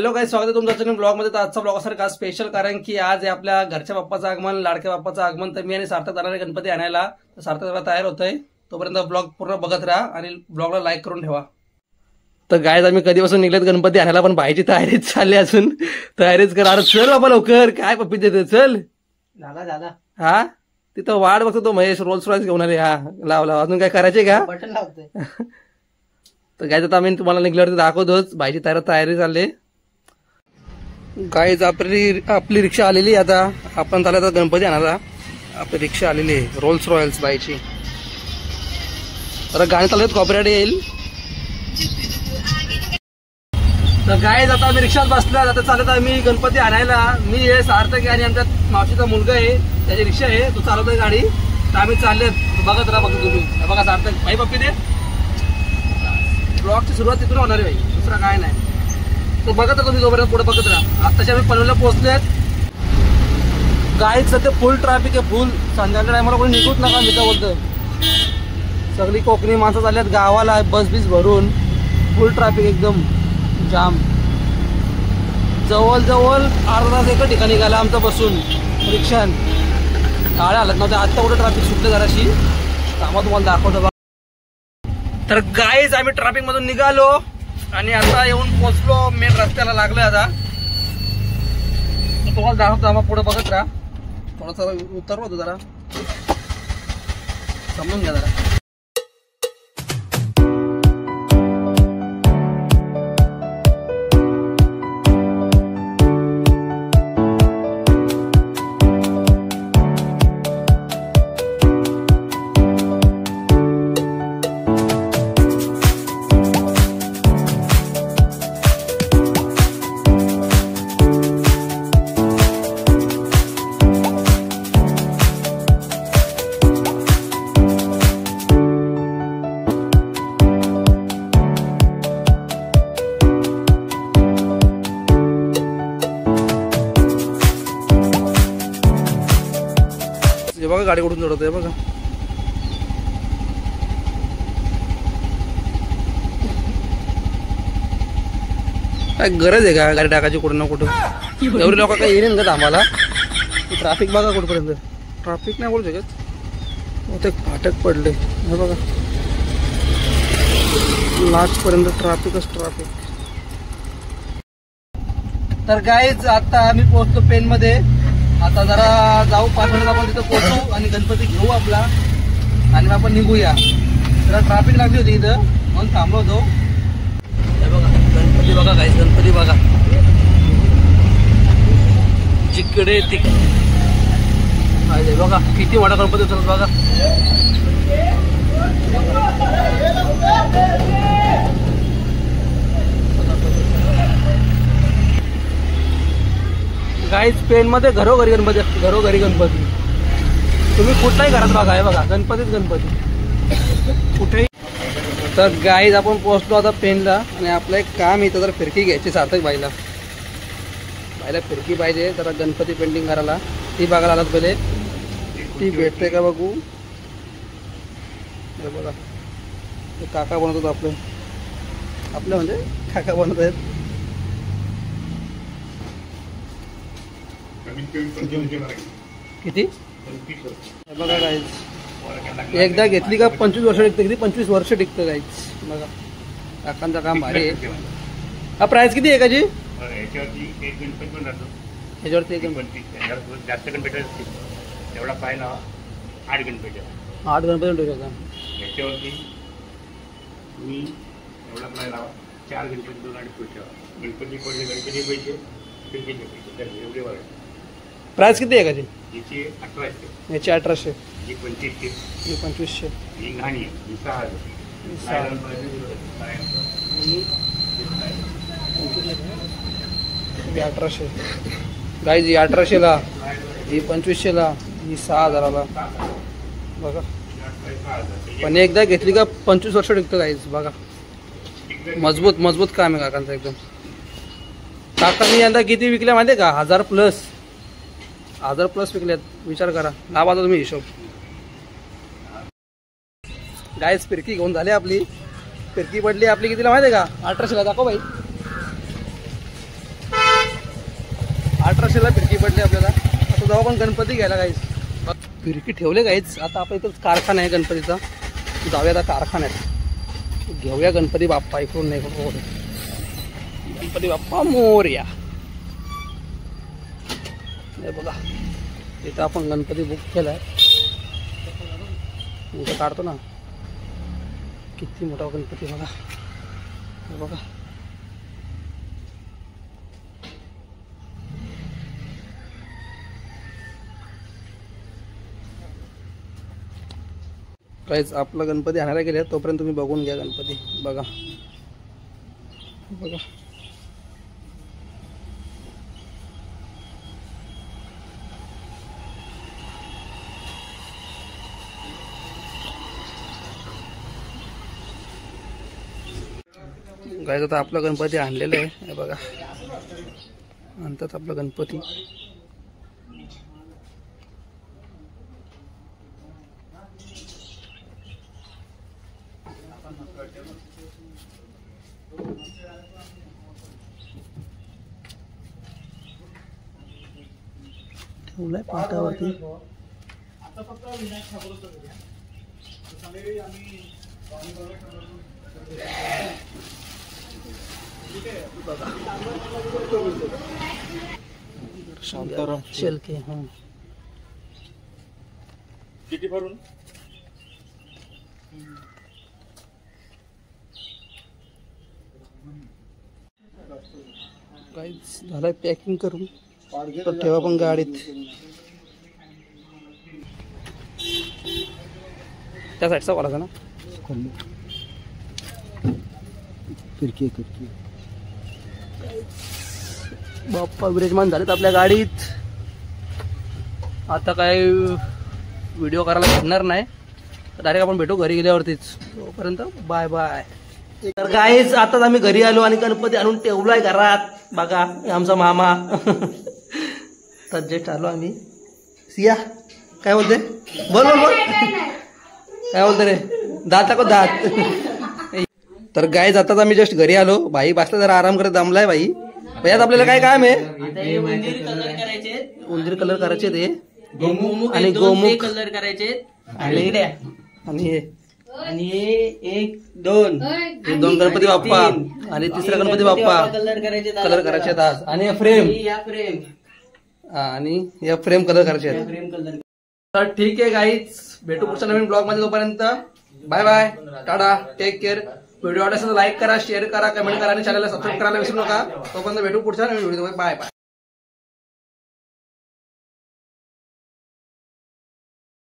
Hello guys, स्वागत आहे तुमचं ब्लॉग मध्ये। तर आजचा ब्लॉग असेल का स्पेशल, कारण की आज आहे आपल्या घरच्या बाप्पाचं आगमन, लाडक्या बाप्पाचं आगमन। तर मी आणि सार्थक जाणार आहे गणपती आणायला। तर सार्थक जरा तयार होतोय, तोपर्यंत ब्लॉग पूर्ण बघत राहा आणि ब्लॉगला लाईक करून ठेवा। तर गाईज, आम्ही कधीपासून निघलेत गणपती आणायला, पण बाईची तयारीच चालली अजून। तयारीच करा, अरे चल बाबा लवकर, काय पप्पी देते, चल दादा। हा तिथं वाट बघतो तो महेश, रोल्स रॉयस घेऊन आले। हा लाव अजून काय करायचे का? बटन लावतोय। तर गाईज, आता आम्ही तुम्हाला निघल्यावरती दाखवतोच, बाईची तयारी चालली। गाईज, आपली रिक्षा आलेली आता, आपण चालत आता गणपती आणायला। आपली रिक्षा आलेली आहे रोल्स रॉयल्स बाईची। तर गाणी चालत कॉपीराइट येईल। तर गाईज, आता आम्ही रिक्षात बसलो, आता चालत आम्ही गणपती आणायला। मी आहे, सार्थक आहे आणि आमच्या मावशीचा मुलगा आहे, त्याची रिक्षा आहे, तो चालवतोय गाडी। तर आम्ही चाललेत, बघत राहा बघा तुम्ही। बघा सार्थक, भाई पप्पी दे। ब्लॉगची सुरुवात तिथून होणार आहे भाई, दुसरा काय नाही। तो बघत तुम्ही जोपर्यंत पुढे बघत राहा। आताशी आम्ही पनवेलला पोहोचलेत। गाईज, सध्या फुल ट्रॅफिक आहे, फुल। संध्याकाळच्या टायमाला कोणी निघूच नका, मी काय बोलतो। सगळी कोकणी माणसं चालल्यात गावाला, बस बीस भरून, फुल ट्रॅफिक, एकदम जाम। जवळ अर्धा तास एका ठिकाणी निघाला आमचा बसून रिक्षान, गाड्या हालत नव्हत्या। आता कुठे ट्रॅफिक सुटलं जराशी, त्यामुळे तुम्हाला दाखवतो। तर गाईज, आम्ही ट्रॅफिक मधून निघालो आणि आता येऊन पोहोचलो मेन रस्त्याला, लागलोय आता। तुम्हाला दाखवतो, आम्हाला पुढे बघत राहा। थोडासा उतरलो होतो, जरा समजून घ्या जरा। बघा गाडी कुठून जोडतोय बघा। काय गरज आहे का गाडी टाकायची कुठं ना कुठं? एवढी लोक काय येईल का आम्हाला? ट्रॅफिक बघा कुठपर्यंत, ट्रॅफिक नाही बोलू शकत। ते फाटक पडले हे बघा, लास्ट पर्यंत ट्रॅफिकच ट्रॅफिक। तर गाईज, आता आम्ही पोहोचतो पेन मध्ये। आता जरा जाऊ 5 मिनिटात आपण तिथं पोहोचू आणि गणपती घेऊ आपला आणि आपण निघूया। जरा ट्रॅफिक लागली होती इथं, म्हणून थांबलो होतो। हे बघा गणपती, बघा गाईज, गणपती बघा, जिकडे तिकडे बघा किती मोठा गणपती उचलत बघा। गाईज, पेन मध्ये घरोघरी गणपती असते, घरोघरी गणपती। तुम्ही कुठलाही घरात बघा, आहे बघा गणपतीच गणपती कुठेही। तर गाईज, आपण पोहोचलो आता पेनला आणि आपलं एक काम इथं जर फिरकी घ्यायची सार्थक बाईला फिरकी पाहिजे, जरा गणपती पेंटिंग करायला। ती बघायला आलात पहिले, ती भेटते का बघू। बघा ते काका बनवतात, आपलं म्हणजे काका बनवत आहेत। किती बघा गाईज, एकदा घेतली का 25 वर्ष टिकते, किती 25 वर्ष टिकतं गाईज। बघा काकांचं काम भारी आहे। हा प्राइस किती आहे एकाची? ह्याच्यावरती एक जास्त गणपती असतील तेवढा पाहिला 8 गणपती ठेवू शकता। ह्याच्यावरती मी एवढा पाहिला 4 गणपती, 2 आणि पुढच्या गणपती पडले, गणपती पैसे, खिडकीचे पैसे, एवढे वर। प्राइस किती आहे एकाची? याची 1800, याची 1800, ही 2500, ही 2500, ही घाणी 6000, 1800 गाईज। ही 1800ला, ही 2500ला, ही 6000ला बघा। पण एकदा घेतली का 25 वर्ष टिकतं गाईज। बघा मजबूत काम आहे काकांचं एकदम। काकांनी यंदा किती विकल्या माहिती आहे का? 1000 प्लस विकल्यात, विचार करा। लावा तुम्ही हिशोब। गाईज, फिरकी घेऊन झाली आपली, फिरकी पडली आपली कितीला माहिती आहे का? 1800ला। दाखव बाई, 1800ला फिरकी पडली आपल्याला. आता जाऊ आपण गणपती घ्यायला गाईज. फिरकी ठेवले गाईज. आता आपल्या इथं कारखाना आहे गणपतीचा. जाऊया आता कारखान्यात घेऊया गणपती बाप्पा. इकडून नाही इकडून. गणपती बाप्पा मोरया. हे बघा इथं आपण गणपती बुक केलाय. इथं काढतो ना. किती मोठा गणपती बघा. हे बघा काहीच. आपला गणपती आणायला गेले तोपर्यंत तुम्ही बघून घ्या गणपती. बघा बघा गाईज. आता आपला गणपती आणलेला आहे. हे बघा आणतात आपला गणपती. ठेवलाय पाटावरती. शांताराम शेलके. किती भरून काहीच झालंय पॅकिंग करून. तर ठेवा पण गाडीत. त्या साईडचा वाला का ना. फिरकी फिरकी बाप्पा विराजमान झालेत आपल्या गाडीत. आता काय व्हिडिओ करायला भेटणार नाही. डायरेक्ट आपण भेटू घरी गेल्यावरतीच. तोपर्यंत बाय बाय. तर गाईज आताच आम्ही घरी आलो आणि गणपती आणून ठेवलाय घरात. बघा आमचा मामा. तर जस्ट आलो आम्ही. सिया काय बोलते. बोल बोल बोल. काय बोलते रे. दात टाको दात. तर गाईज आताच आम्ही जस्ट घरी आलो. भाई बसला जरा आराम करत दमलाय भाई. यात आपल्याला काय काम आहे. उंदीर कलर करायचे ते आणि गोमुख कलर करायचे आणि एक दोन गणपती बाप्पा आणि तिसरा गणपती बाप्पा कलर करायचे आज. आणि फ्रेम आणि या फ्रेम कलर करायचे आहेत. तर ठीक आहे गाईज भेटू पुढच्या नवीन ब्लॉग मध्ये. तोपर्यंत bye bye tata take care. Video आवडला असेल तर लाईक करा शेअर करा कमेंट करा आणि चॅनलला सबस्क्राईब करायला विसरू नका. तोपर्यंत भेटू पुढच्या नवीन व्हिडिओ. Bye bye.